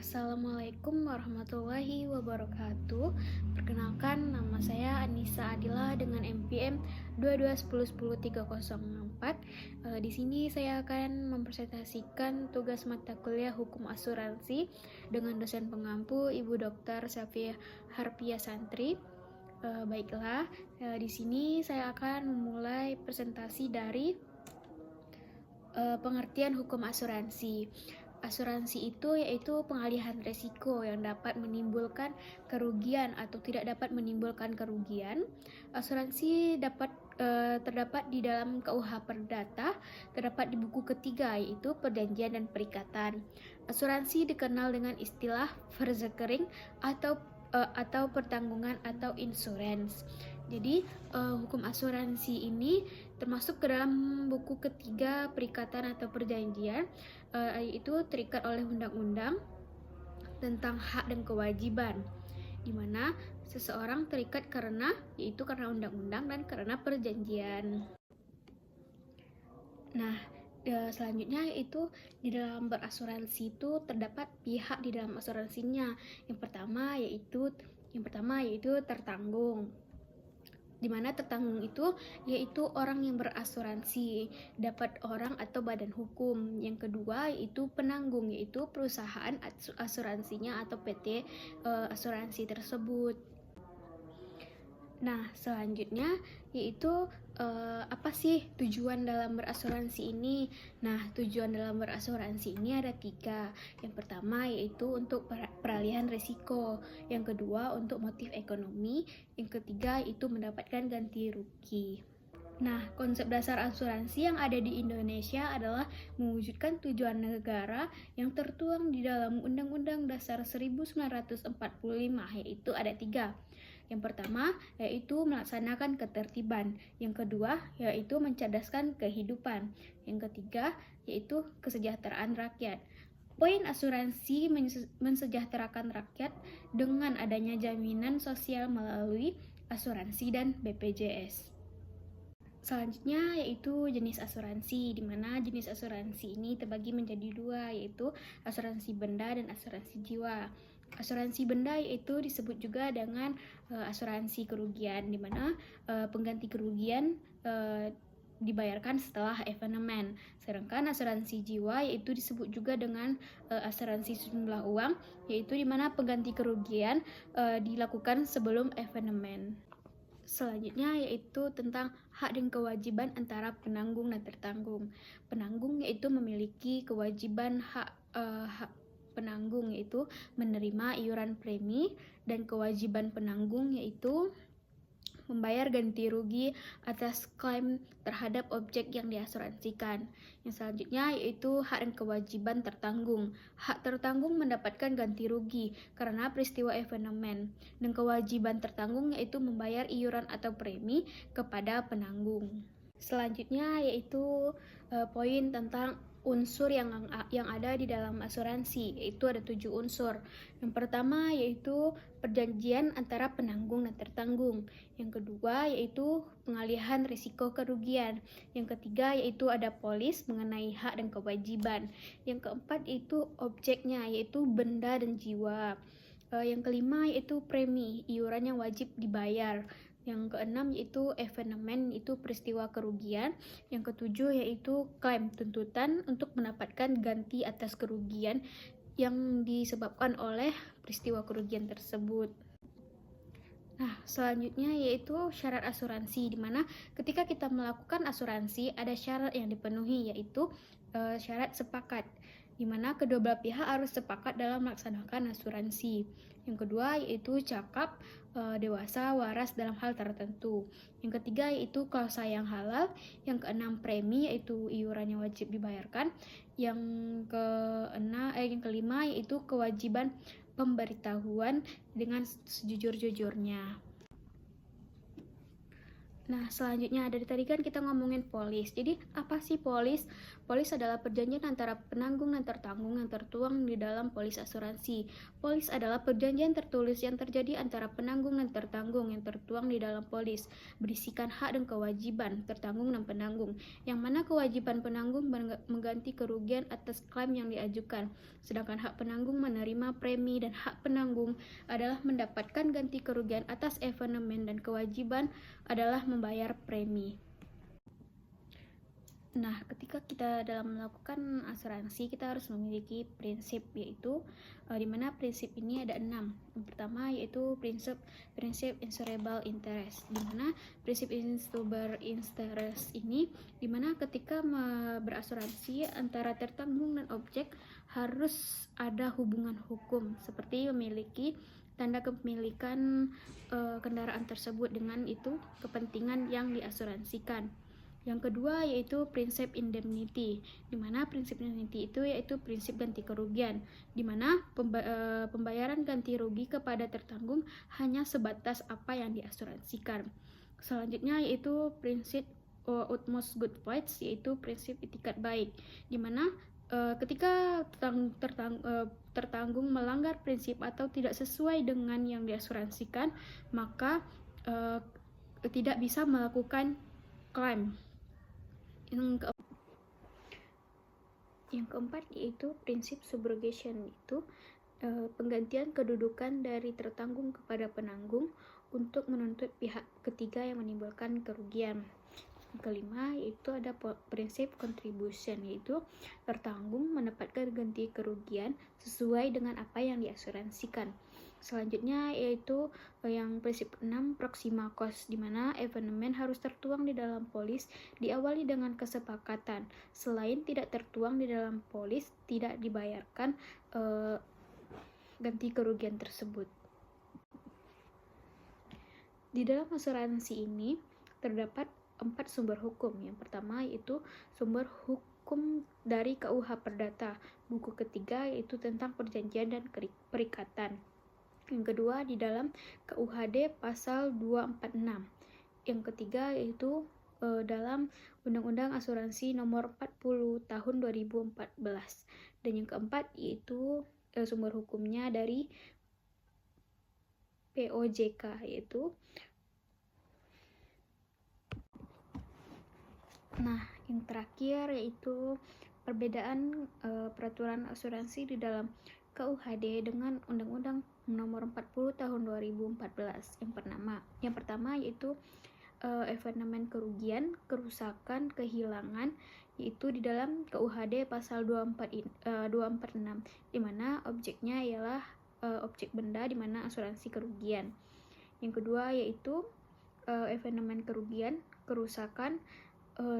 Assalamualaikum warahmatullahi wabarakatuh. Perkenalkan, nama saya Anissa Adila dengan NPM 2210103064. Di sini saya akan mempresentasikan tugas mata kuliah Hukum Asuransi dengan dosen pengampu Ibu Dr. Safia Harpia Santri. Baiklah, di sini saya akan memulai presentasi dari pengertian hukum asuransi. Asuransi itu yaitu pengalihan risiko yang dapat menimbulkan kerugian atau tidak dapat menimbulkan kerugian. Asuransi terdapat di dalam KUH Perdata, terdapat di buku ketiga yaitu perjanjian dan perikatan. Asuransi dikenal dengan istilah verzekering atau pertanggungan atau insurance. Jadi hukum asuransi ini termasuk ke dalam buku ketiga perikatan atau perjanjian, yaitu terikat oleh undang-undang tentang hak dan kewajiban, di mana seseorang terikat karena undang-undang dan karena perjanjian. Nah, selanjutnya yaitu di dalam berasuransi itu terdapat pihak di dalam asuransinya. Yang pertama yaitu tertanggung, di mana tertanggung itu yaitu orang yang berasuransi, dapat orang atau badan hukum. Yang kedua yaitu penanggung, yaitu perusahaan asuransinya atau PT asuransi tersebut. Nah, selanjutnya yaitu apa sih tujuan dalam berasuransi ini? Nah, tujuan dalam berasuransi ini ada 3. Yang pertama yaitu untuk peralihan risiko, yang kedua untuk motif ekonomi, yang ketiga itu mendapatkan ganti rugi. Nah, konsep dasar asuransi yang ada di Indonesia adalah mewujudkan tujuan negara yang tertuang di dalam Undang-Undang Dasar 1945, yaitu ada 3. Yang pertama yaitu melaksanakan ketertiban, yang kedua yaitu mencerdaskan kehidupan, yang ketiga yaitu kesejahteraan rakyat. Poin asuransi mensejahterakan rakyat dengan adanya jaminan sosial melalui asuransi dan BPJS. Selanjutnya yaitu jenis asuransi, di mana jenis asuransi ini terbagi menjadi 2, yaitu asuransi benda dan asuransi jiwa. Asuransi benda yaitu disebut juga dengan asuransi kerugian, di mana pengganti kerugian dibayarkan setelah evenement. Sedangkan asuransi jiwa yaitu disebut juga dengan asuransi sejumlah uang, yaitu di mana pengganti kerugian dilakukan sebelum evenement. Selanjutnya yaitu tentang hak dan kewajiban antara penanggung dan tertanggung. Penanggung yaitu memiliki kewajiban hak penanggung yaitu menerima iuran premi, dan kewajiban penanggung yaitu membayar ganti rugi atas klaim terhadap objek yang diasuransikan. Yang selanjutnya yaitu hak dan kewajiban tertanggung. Hak tertanggung mendapatkan ganti rugi karena peristiwa evenement, dan kewajiban tertanggung yaitu membayar iuran atau premi kepada penanggung. Selanjutnya yaitu poin tentang unsur yang ada di dalam asuransi, yaitu ada 7 unsur. Yang pertama yaitu perjanjian antara penanggung dan tertanggung. Yang kedua yaitu pengalihan risiko kerugian. Yang ketiga yaitu ada polis mengenai hak dan kewajiban. Yang keempat yaitu objeknya, yaitu benda dan jiwa. Yang kelima yaitu premi, iuran yang wajib dibayar. Yang keenam yaitu evenement, itu peristiwa kerugian. Yang ketujuh yaitu klaim, tuntutan untuk mendapatkan ganti atas kerugian yang disebabkan oleh peristiwa kerugian tersebut. Nah, selanjutnya yaitu syarat asuransi, di mana ketika kita melakukan asuransi ada syarat yang dipenuhi, yaitu syarat sepakat, di mana kedua belah pihak harus sepakat dalam melaksanakan asuransi. Yang kedua yaitu cakap, dewasa, waras dalam hal tertentu. Yang ketiga yaitu klausa yang halal. Yang keenam premi, yaitu iuran yang wajib dibayarkan. Yang kelima yaitu kewajiban pemberitahuan dengan sejujur-jujurnya. Nah, selanjutnya dari tadi kan kita ngomongin polis. Jadi apa sih polis? Polis adalah perjanjian antara penanggung dan tertanggung yang tertuang di dalam polis asuransi. Polis adalah perjanjian tertulis yang terjadi antara penanggung dan tertanggung yang tertuang di dalam polis, berisikan hak dan kewajiban tertanggung dan penanggung, yang mana kewajiban penanggung mengganti kerugian atas klaim yang diajukan, sedangkan hak penanggung menerima premi dan hak penanggung adalah mendapatkan ganti kerugian atas evenement dan kewajiban adalah membayar premi. Nah, ketika kita dalam melakukan asuransi, kita harus memiliki prinsip, yaitu di mana prinsip ini ada 6. Yang pertama yaitu prinsip insurable interest, di mana prinsip insurable interest ini di mana ketika berasuransi antara tertanggung dan objek harus ada hubungan hukum, seperti memiliki tanda kepemilikan kendaraan tersebut dengan itu kepentingan yang diasuransikan. Yang kedua yaitu prinsip indemnity, di mana prinsip indemnity itu yaitu prinsip ganti kerugian, di mana pembayaran ganti rugi kepada tertanggung hanya sebatas apa yang diasuransikan. Selanjutnya yaitu prinsip utmost good faith, yaitu prinsip itikat baik, di mana ketika tertanggung melanggar prinsip atau tidak sesuai dengan yang diasuransikan, maka tidak bisa melakukan klaim. Yang keempat yaitu prinsip subrogation, itu penggantian kedudukan dari tertanggung kepada penanggung untuk menuntut pihak ketiga yang menimbulkan kerugian. Yang kelima yaitu ada prinsip contribution, yaitu tertanggung mendapatkan ganti kerugian sesuai dengan apa yang diasuransikan. Selanjutnya yaitu yang prinsip 6 proxima cost, di mana evenement harus tertuang di dalam polis diawali dengan kesepakatan. Selain tidak tertuang di dalam polis, tidak dibayarkan ganti kerugian tersebut. Di dalam asuransi ini terdapat 4 sumber hukum. Yang pertama yaitu sumber hukum dari KUH Perdata, buku ketiga yaitu tentang perjanjian dan perikatan. Yang kedua di dalam KUHD pasal 246. Yang ketiga yaitu dalam Undang-Undang Asuransi nomor 40 tahun 2014. Dan yang keempat yaitu sumber hukumnya dari POJK, yaitu yang terakhir yaitu perbedaan peraturan asuransi di dalam KUHD dengan Undang-Undang Nomor 40 Tahun 2014. Yang pertama yaitu evenement kerugian, kerusakan, kehilangan, yaitu di dalam KUHD pasal 246, di mana objeknya ialah objek benda, di mana asuransi kerugian. Yang kedua yaitu evenement kerugian, kerusakan,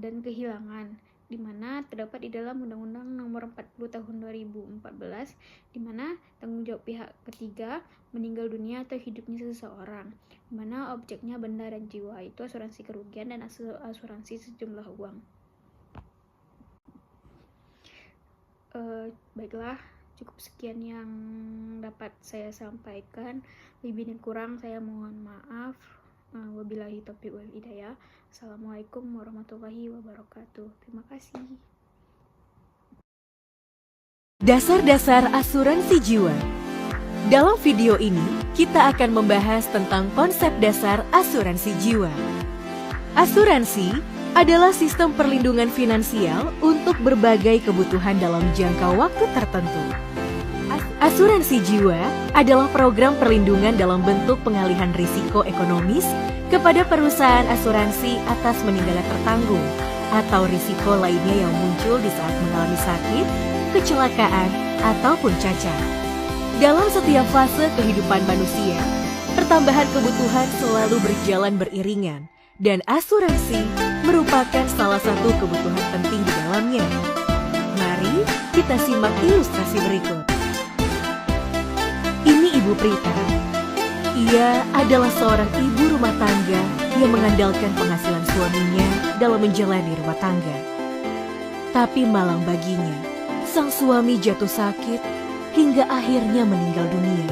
dan kehilangan, di mana terdapat di dalam Undang-Undang Nomor 40 Tahun 2014, di mana tanggung jawab pihak ketiga meninggal dunia atau hidupnya seseorang, di mana objeknya benda dan jiwa, itu asuransi kerugian dan asuransi sejumlah uang. Baiklah, cukup sekian yang dapat saya sampaikan. Lebih dan kurang saya mohon maaf. Wabillahi taufiq wal hidayah. Assalamualaikum warahmatullahi wabarakatuh. Terima kasih. Dasar-dasar asuransi jiwa. Dalam video ini, kita akan membahas tentang konsep dasar asuransi jiwa. Asuransi adalah sistem perlindungan finansial untuk berbagai kebutuhan dalam jangka waktu tertentu. Asuransi jiwa adalah program perlindungan dalam bentuk pengalihan risiko ekonomis kepada perusahaan asuransi atas meninggalnya tertanggung atau risiko lainnya yang muncul di saat mengalami sakit, kecelakaan, ataupun cacat. Dalam setiap fase kehidupan manusia, pertambahan kebutuhan selalu berjalan beriringan, dan asuransi merupakan salah satu kebutuhan penting di dalamnya. Mari kita simak ilustrasi berikut. Ini Ibu Prita. Ia adalah seorang ibu rumah tangga yang mengandalkan penghasilan suaminya dalam menjalani rumah tangga. Tapi malang baginya, sang suami jatuh sakit hingga akhirnya meninggal dunia.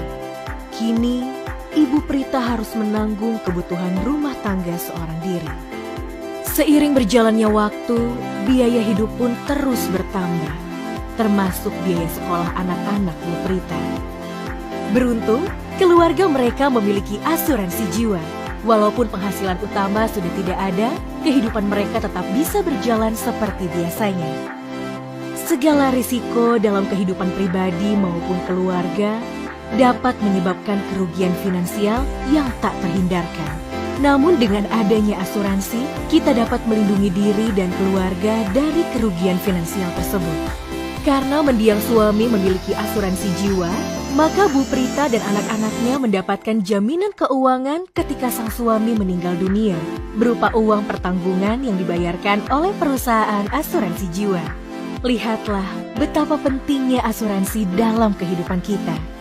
Kini, Ibu Prita harus menanggung kebutuhan rumah tangga seorang diri. Seiring berjalannya waktu, biaya hidup pun terus bertambah, termasuk biaya sekolah anak-anak Bu Prita. Beruntung, keluarga mereka memiliki asuransi jiwa. Walaupun penghasilan utama sudah tidak ada, kehidupan mereka tetap bisa berjalan seperti biasanya. Segala risiko dalam kehidupan pribadi maupun keluarga dapat menyebabkan kerugian finansial yang tak terhindarkan. Namun dengan adanya asuransi, kita dapat melindungi diri dan keluarga dari kerugian finansial tersebut. Karena mendiang suami memiliki asuransi jiwa, maka Bu Prita dan anak-anaknya mendapatkan jaminan keuangan ketika sang suami meninggal dunia, berupa uang pertanggungan yang dibayarkan oleh perusahaan asuransi jiwa. Lihatlah betapa pentingnya asuransi dalam kehidupan kita.